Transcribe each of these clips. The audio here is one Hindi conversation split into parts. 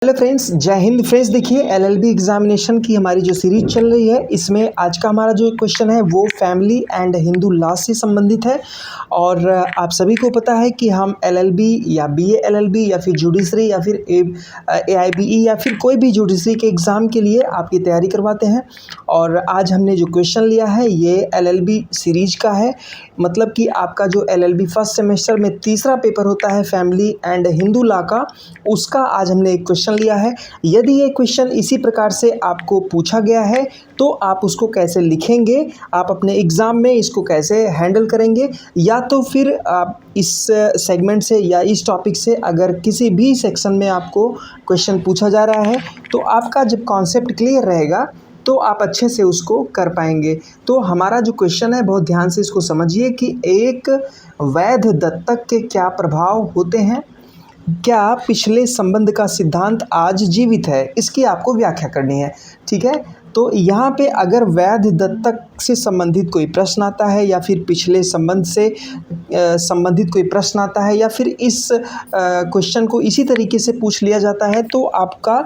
हेलो फ्रेंड्स, जय हिंद फ्रेंड्स। देखिए एलएलबी एग्जामिनेशन की हमारी जो सीरीज चल रही है, इसमें आज का हमारा जो क्वेश्चन है वो फैमिली एंड हिंदू लॉ से संबंधित है। और आप सभी को पता है कि हम एलएलबी या बीए एलएलबी या फिर जुडिशरी या फिर एआईबीई या फिर कोई भी जुडिशरी के एग्ज़ाम के लिए आपकी तैयारी करवाते हैं। और आज हमने जो क्वेश्चन लिया है ये एलएलबी सीरीज का है। मतलब कि आपका जो एलएलबी फर्स्ट सेमेस्टर में तीसरा पेपर होता है फैमिली एंड हिंदू लॉ का, उसका आज हमने एक क्वेश्चन लिया है। यदि ये क्वेश्चन इसी प्रकार से आपको पूछा गया है तो आप उसको कैसे लिखेंगे, आप अपने एग्ज़ाम में इसको कैसे हैंडल करेंगे, या तो फिर आप इस सेगमेंट से या इस टॉपिक से अगर किसी भी सेक्शन में आपको क्वेश्चन पूछा जा रहा है तो आपका जब कॉन्सेप्ट क्लियर रहेगा तो आप अच्छे से उसको कर पाएंगे। तो हमारा जो क्वेश्चन है बहुत ध्यान से इसको समझिए कि एक वैध दत्तक के क्या प्रभाव होते हैं, क्या पिछले संबंध का सिद्धांत आज जीवित है, इसकी आपको व्याख्या करनी है। ठीक है, तो यहाँ पे अगर वैध दत्तक से संबंधित कोई प्रश्न आता है या फिर पिछले संबंध से संबंधित कोई प्रश्न आता है या फिर इस क्वेश्चन को इसी तरीके से पूछ लिया जाता है तो आपका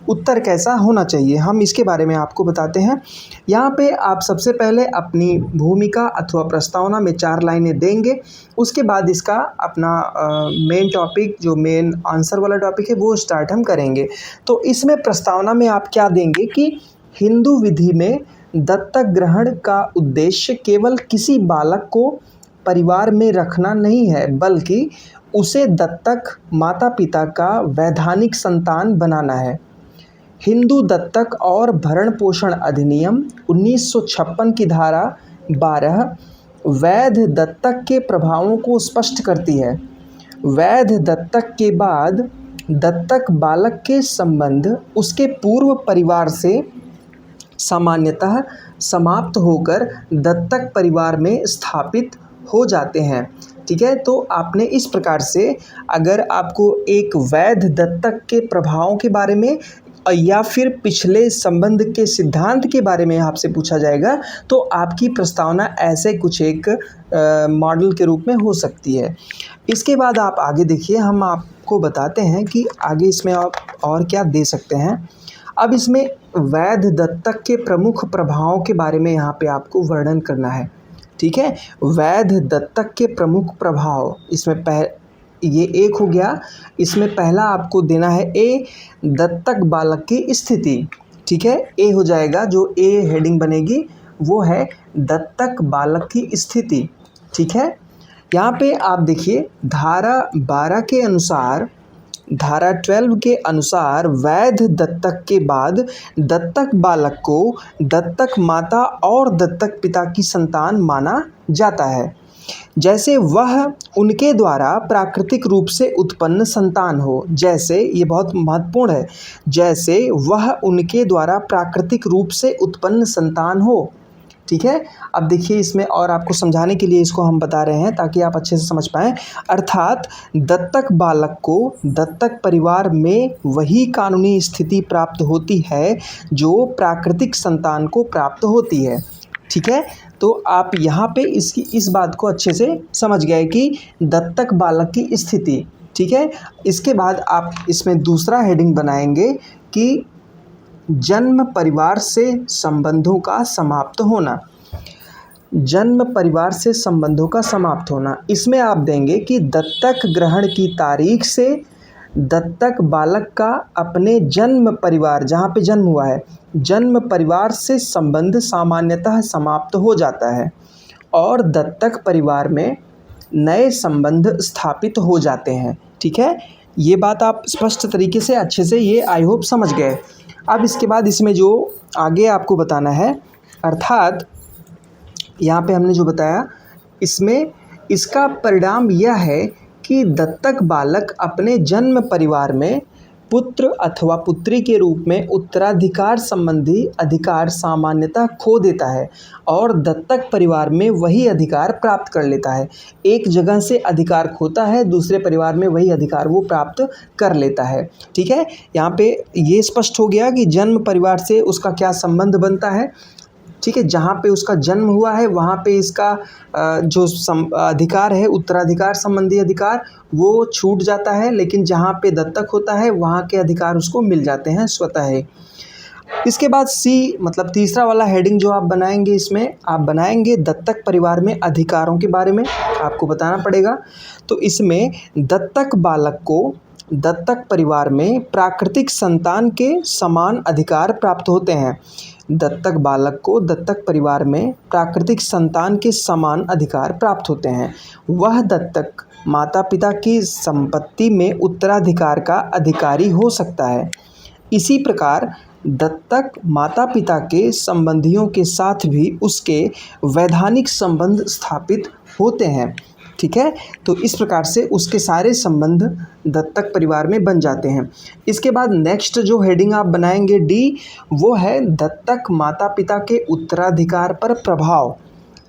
उत्तर कैसा होना चाहिए, हम इसके बारे में आपको बताते हैं। यहाँ पे आप सबसे पहले अपनी भूमिका अथवा प्रस्तावना में 4 लाइनें देंगे। उसके बाद इसका अपना मेन टॉपिक, जो मेन आंसर वाला टॉपिक है, वो स्टार्ट हम करेंगे। तो इसमें प्रस्तावना में आप क्या देंगे कि हिंदू विधि में दत्तक ग्रहण का उद्देश्य केवल किसी बालक को परिवार में रखना नहीं है, बल्कि उसे दत्तक माता पिता का वैधानिक संतान बनाना है। हिंदू दत्तक और भरण पोषण अधिनियम 1956 की धारा 12 वैध दत्तक के प्रभावों को स्पष्ट करती है। वैध दत्तक के बाद दत्तक बालक के संबंध उसके पूर्व परिवार से सामान्यतः समाप्त होकर दत्तक परिवार में स्थापित हो जाते हैं। ठीक है, तो आपने इस प्रकार से, अगर आपको एक वैध दत्तक के प्रभावों के बारे में या फिर पिछले संबंध के सिद्धांत के बारे में आपसे पूछा जाएगा तो आपकी प्रस्तावना ऐसे कुछ एक मॉडल के रूप में हो सकती है। इसके बाद आप आगे देखिए, हम आपको बताते हैं कि आगे इसमें आप और क्या दे सकते हैं। अब इसमें वैध दत्तक के प्रमुख प्रभावों के बारे में यहाँ पे आपको वर्णन करना है। ठीक है, वैध दत्तक के प्रमुख प्रभाव, इसमें ये एक हो गया। इसमें पहला आपको देना है ए, दत्तक बालक की स्थिति। ठीक है, ए हो जाएगा, जो ए हेडिंग बनेगी वो है दत्तक बालक की स्थिति। ठीक है, यहाँ पे आप देखिए धारा 12 के अनुसार, धारा 12 के अनुसार वैध दत्तक के बाद दत्तक बालक को दत्तक माता और दत्तक पिता की संतान माना जाता है, जैसे वह उनके द्वारा प्राकृतिक रूप से उत्पन्न संतान हो। जैसे, ये बहुत महत्वपूर्ण है, जैसे वह उनके द्वारा प्राकृतिक रूप से उत्पन्न संतान हो। ठीक है, अब देखिए इसमें और आपको समझाने के लिए इसको हम बता रहे हैं ताकि आप अच्छे से समझ पाएँ। अर्थात दत्तक बालक को दत्तक परिवार में वही कानूनी स्थिति प्राप्त होती है जो प्राकृतिक संतान को प्राप्त होती है। ठीक है, तो आप यहाँ पे इस बात को अच्छे से समझ गए कि दत्तक बालक की स्थिति। ठीक है, इसके बाद आप इसमें दूसरा हेडिंग बनाएंगे कि जन्म परिवार से संबंधों का समाप्त होना। जन्म परिवार से संबंधों का समाप्त होना, इसमें आप देंगे कि दत्तक ग्रहण की तारीख से दत्तक बालक का अपने जन्म परिवार, जहाँ पे जन्म हुआ है, जन्म परिवार से संबंध सामान्यतः समाप्त हो जाता है और दत्तक परिवार में नए संबंध स्थापित हो जाते हैं। ठीक है, ये बात आप स्पष्ट तरीके से अच्छे से ये आई होप समझ गए। अब इसके बाद इसमें जो आगे आपको बताना है, अर्थात यहाँ पे हमने जो बताया, इसमें इसका परिणाम यह है कि दत्तक बालक अपने जन्म परिवार में पुत्र अथवा पुत्री के रूप में उत्तराधिकार संबंधी अधिकार सामान्यतः खो देता है और दत्तक परिवार में वही अधिकार प्राप्त कर लेता है। एक जगह से अधिकार खोता है, दूसरे परिवार में वही अधिकार वो प्राप्त कर लेता है। ठीक है, यहाँ पे ये स्पष्ट हो गया कि जन्म परिवार से उसका क्या संबंध बनता है। ठीक है, जहाँ पे उसका जन्म हुआ है वहाँ पे इसका जो अधिकार है, उत्तराधिकार संबंधी अधिकार, वो छूट जाता है, लेकिन जहाँ पे दत्तक होता है वहाँ के अधिकार उसको मिल जाते हैं स्वतः ही। इसके बाद सी मतलब तीसरा वाला हेडिंग जो आप बनाएंगे, इसमें आप बनाएंगे दत्तक परिवार में अधिकारों के बारे में आपको बताना पड़ेगा। तो इसमें दत्तक बालक को दत्तक परिवार में प्राकृतिक संतान के समान अधिकार प्राप्त होते हैं। दत्तक बालक को दत्तक परिवार में प्राकृतिक संतान के समान अधिकार प्राप्त होते हैं। वह दत्तक माता पिता की संपत्ति में उत्तराधिकार का अधिकारी हो सकता है। इसी प्रकार दत्तक माता पिता के संबंधियों के साथ भी उसके वैधानिक संबंध स्थापित होते हैं। ठीक है, तो इस प्रकार से उसके सारे संबंध दत्तक परिवार में बन जाते हैं। इसके बाद नेक्स्ट जो हेडिंग आप बनाएंगे डी, वो है दत्तक माता पिता के उत्तराधिकार पर प्रभाव।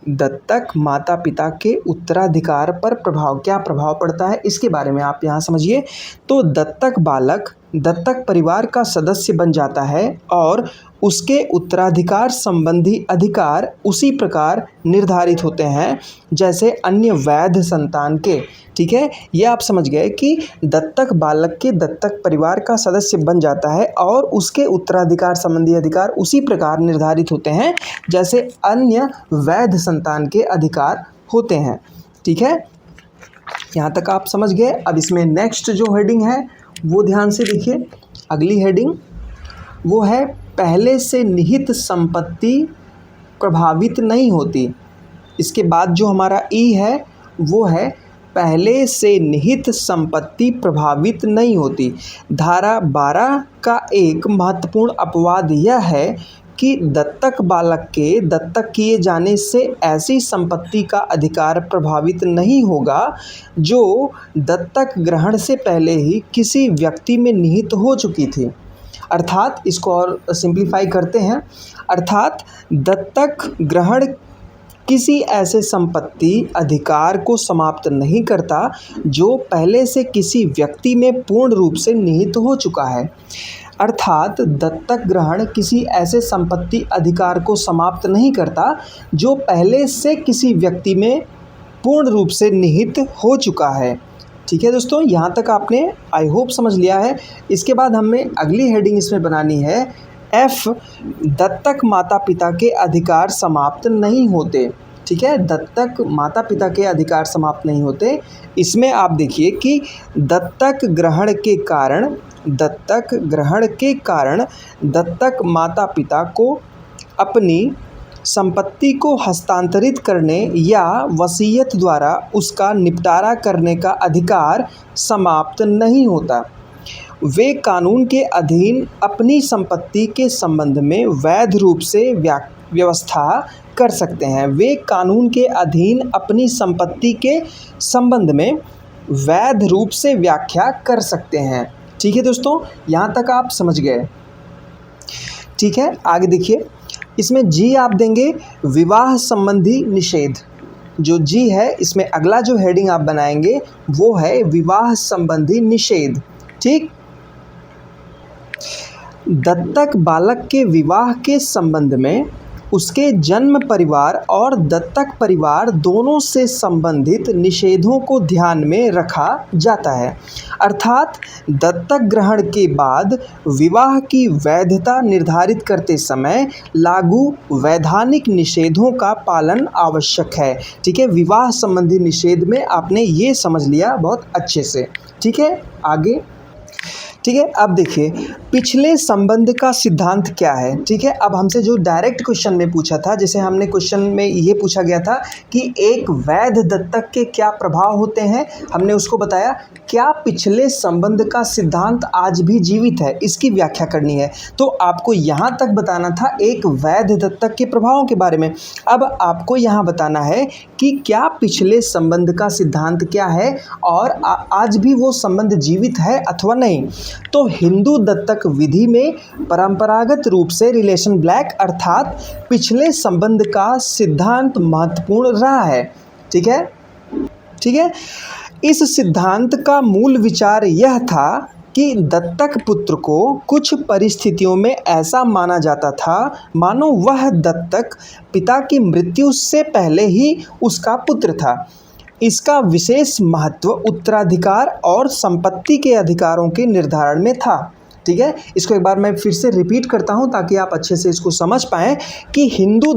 दत्तक माता पिता के उत्तराधिकार पर प्रभाव, क्या प्रभाव पड़ता है इसके बारे में आप यहाँ समझिए। तो दत्तक बालक दत्तक परिवार का सदस्य बन जाता है और उसके उत्तराधिकार संबंधी अधिकार उसी प्रकार निर्धारित होते हैं जैसे अन्य वैध संतान के। ठीक है, ये आप समझ गए कि दत्तक बालक के दत्तक परिवार का सदस्य बन जाता है और उसके उत्तराधिकार संबंधी अधिकार उसी प्रकार निर्धारित होते हैं जैसे अन्य वैध संतान के अधिकार होते हैं। ठीक है, यहाँ तक आप समझ गए। अब इसमें नेक्स्ट जो हेडिंग है वो ध्यान से देखिए। अगली हेडिंग वो है पहले से निहित संपत्ति प्रभावित नहीं होती। इसके बाद जो हमारा ई है वो है पहले से निहित संपत्ति प्रभावित नहीं होती। धारा 12 का एक महत्वपूर्ण अपवाद यह है कि दत्तक बालक के दत्तक किए जाने से ऐसी संपत्ति का अधिकार प्रभावित नहीं होगा जो दत्तक ग्रहण से पहले ही किसी व्यक्ति में निहित हो चुकी थी। अर्थात इसको और सिंप्लीफाई करते हैं, अर्थात दत्तक ग्रहण किसी ऐसे संपत्ति अधिकार को समाप्त नहीं करता जो पहले से किसी व्यक्ति में पूर्ण रूप से निहित हो चुका है। अर्थात दत्तक ग्रहण किसी ऐसे संपत्ति अधिकार को समाप्त नहीं करता जो पहले से किसी व्यक्ति में पूर्ण रूप से निहित हो चुका है। ठीक है दोस्तों, यहाँ तक आपने आई होप समझ लिया है। इसके बाद हमें अगली हेडिंग इसमें बनानी है एफ, दत्तक माता पिता के अधिकार समाप्त नहीं होते। ठीक है, दत्तक माता पिता के अधिकार समाप्त नहीं होते। इसमें आप देखिए कि दत्तक ग्रहण के कारण दत्तक माता पिता को अपनी संपत्ति को हस्तांतरित करने या वसीयत द्वारा उसका निपटारा करने का अधिकार समाप्त नहीं होता। वे कानून के अधीन अपनी संपत्ति के संबंध में वैध रूप से व्यवस्था कर सकते हैं। वे कानून के अधीन अपनी संपत्ति के संबंध में वैध रूप से व्याख्या कर सकते हैं। ठीक है दोस्तों, यहाँ तक आप समझ गए। ठीक है, आगे देखिए। इसमें जी आप देंगे विवाह संबंधी निषेध। जो जी है इसमें अगला जो हेडिंग आप बनाएंगे वो है विवाह संबंधी निषेध। ठीक, दत्तक बालक के विवाह के संबंध में उसके जन्म परिवार और दत्तक परिवार दोनों से संबंधित निषेधों को ध्यान में रखा जाता है। अर्थात दत्तक ग्रहण के बाद विवाह की वैधता निर्धारित करते समय लागू वैधानिक निषेधों का पालन आवश्यक है। ठीक है, विवाह संबंधी निषेध में आपने ये समझ लिया बहुत अच्छे से। ठीक है, आगे। ठीक है, अब देखिए पिछले संबंध का सिद्धांत क्या है। ठीक है, अब हमसे जो डायरेक्ट क्वेश्चन में पूछा था, जैसे हमने क्वेश्चन में ये पूछा गया था कि एक वैध दत्तक के क्या प्रभाव होते हैं, हमने उसको बताया क्या पिछले संबंध का सिद्धांत आज भी जीवित है, इसकी व्याख्या करनी है। तो आपको यहाँ तक बताना था एक वैध दत्तक के प्रभावों के बारे में। अब आपको यहाँ बताना है कि क्या पिछले संबंध का सिद्धांत क्या है और आज भी वो संबंध जीवित है अथवा नहीं। तो हिंदू दत्तक विधि में परंपरागत रूप से रिलेशन ब्लैक अर्थात पिछले संबंध का सिद्धांत महत्वपूर्ण रहा है। ठीक है, ठीक है। इस सिद्धांत का मूल विचार यह था कि दत्तक पुत्र को कुछ परिस्थितियों में ऐसा माना जाता था मानो वह दत्तक पिता की मृत्यु से पहले ही उसका पुत्र था। इसका विशेष महत्व उत्तराधिकार और संपत्ति के अधिकारों के निर्धारण में था। ठीक है, इसको एक बार मैं फिर से रिपीट करता हूं ताकि आप अच्छे से इसको समझ पाएं कि हिंदू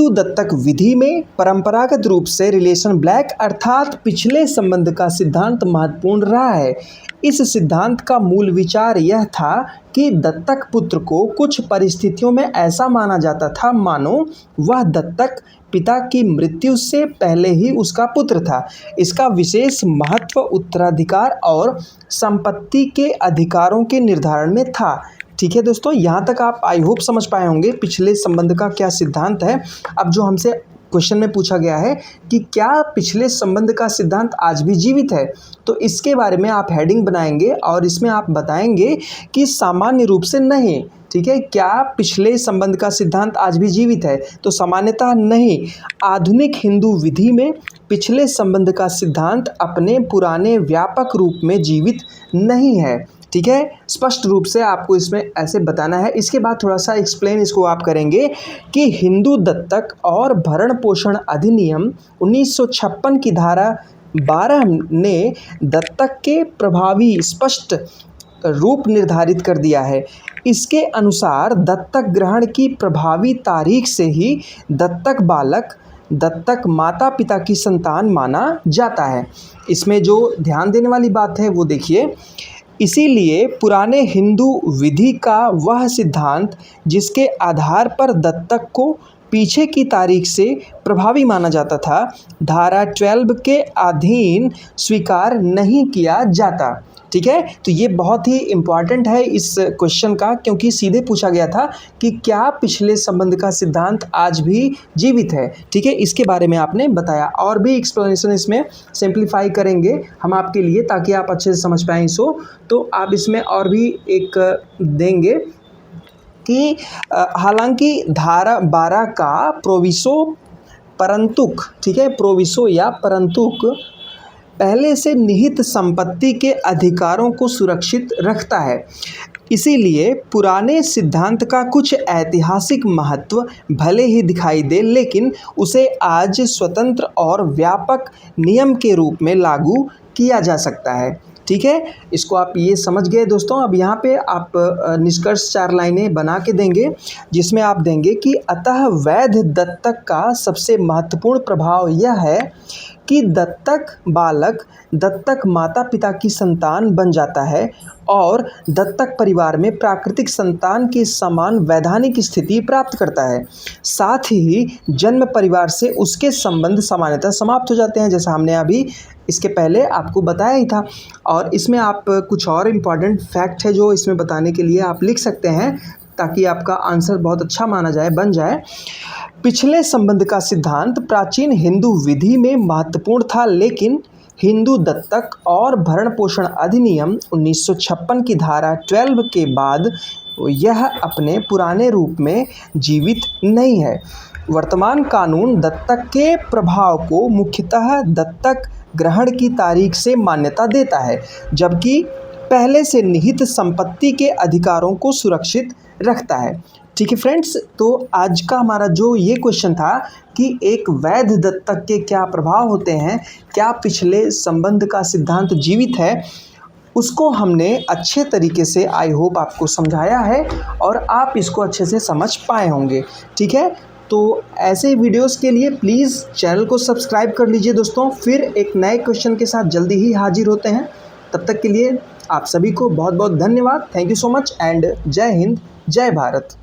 दत्तक विधि में परंपरागत रूप से रिलेशन ब्लैक अर्थात पिछले संबंध का सिद्धांत महत्वपूर्ण रहा है। इस सिद्धांत का मूल विचार यह था कि दत्तक पुत्र को कुछ परिस्थितियों में ऐसा माना जाता था मानो वह दत्तक पिता की मृत्यु से पहले ही उसका पुत्र था। इसका विशेष महत्व उत्तराधिकार और संपत्ति के अधिकारों के निर्धारण में था। ठीक है दोस्तों, यहाँ तक आप आई होप समझ पाए होंगे पिछले संबंध का क्या सिद्धांत है। अब जो हमसे क्वेश्चन में पूछा गया है कि क्या पिछले संबंध का सिद्धांत आज भी जीवित है, तो इसके बारे में आप हेडिंग बनाएंगे और इसमें आप बताएंगे कि सामान्य रूप से नहीं। ठीक है, क्या पिछले संबंध का सिद्धांत आज भी जीवित है, तो सामान्यतः नहीं। आधुनिक हिंदू विधि में पिछले संबंध का सिद्धांत अपने पुराने व्यापक रूप में जीवित नहीं है। ठीक है, स्पष्ट रूप से आपको इसमें ऐसे बताना है। इसके बाद थोड़ा सा एक्सप्लेन इसको आप करेंगे कि हिंदू दत्तक और भरण पोषण अधिनियम 1956 की धारा 12 ने दत्तक के प्रभावी स्पष्ट रूप निर्धारित कर दिया है। इसके अनुसार दत्तक ग्रहण की प्रभावी तारीख से ही दत्तक बालक दत्तक माता पिता की संतान माना जाता है। इसमें जो ध्यान देने वाली बात है वो देखिए, इसीलिए पुराने हिंदू विधि का वह सिद्धांत जिसके आधार पर दत्तक को पीछे की तारीख से प्रभावी माना जाता था, धारा 12 के अधीन स्वीकार नहीं किया जाता। ठीक है, तो ये बहुत ही इम्पॉर्टेंट है इस क्वेश्चन का, क्योंकि सीधे पूछा गया था कि क्या पिछले संबंध का सिद्धांत आज भी जीवित है। ठीक है, इसके बारे में आपने बताया। और भी एक्सप्लेनेशन इसमें सिंप्लीफाई करेंगे हम आपके लिए ताकि आप अच्छे से समझ पाएँ इसको। तो आप इसमें और भी एक देंगे कि हालांकि धारा 12 का प्रोविसो परंतुक, ठीक है, प्रोविसो या परंतुक पहले से निहित संपत्ति के अधिकारों को सुरक्षित रखता है। इसीलिए पुराने सिद्धांत का कुछ ऐतिहासिक महत्व भले ही दिखाई दे, लेकिन उसे आज स्वतंत्र और व्यापक नियम के रूप में लागू किया जा सकता है। ठीक है, इसको आप ये समझ गए दोस्तों। अब यहाँ पे आप निष्कर्ष 4 लाइनें बना के देंगे जिसमें आप देंगे कि अतः वैध दत्तक का सबसे महत्वपूर्ण प्रभाव यह है कि दत्तक बालक दत्तक माता पिता की संतान बन जाता है और दत्तक परिवार में प्राकृतिक संतान के समान वैधानिक स्थिति प्राप्त करता है। साथ ही जन्म परिवार से उसके संबंध सामान्यतः समाप्त हो जाते हैं, जैसा हमने अभी इसके पहले आपको बताया ही था। और इसमें आप कुछ और इम्पॉर्टेंट फैक्ट है जो इसमें बताने के लिए आप लिख सकते हैं ताकि आपका आंसर बहुत अच्छा माना जाए, बन जाए। पिछले संबंध का सिद्धांत प्राचीन हिंदू विधि में महत्वपूर्ण था, लेकिन हिंदू दत्तक और भरण पोषण अधिनियम 1956 की धारा 12 के बाद यह अपने पुराने रूप में जीवित नहीं है। वर्तमान कानून दत्तक के प्रभाव को मुख्यतः दत्तक ग्रहण की तारीख से मान्यता देता है, जबकि पहले से निहित संपत्ति के अधिकारों को सुरक्षित रखता है। ठीक है फ्रेंड्स, तो आज का हमारा जो ये क्वेश्चन था कि एक वैध दत्तक के क्या प्रभाव होते हैं, क्या पिछले संबंध का सिद्धांत जीवित है, उसको हमने अच्छे तरीके से आई होप आपको समझाया है और आप इसको अच्छे से समझ पाए होंगे। ठीक है, तो ऐसे वीडियोस के लिए प्लीज़ चैनल को सब्सक्राइब कर लीजिए दोस्तों। फिर एक नए क्वेश्चन के साथ जल्दी ही हाजिर होते हैं। तब तक के लिए आप सभी को बहुत बहुत धन्यवाद। Thank you so much and जय हिंद, जय भारत।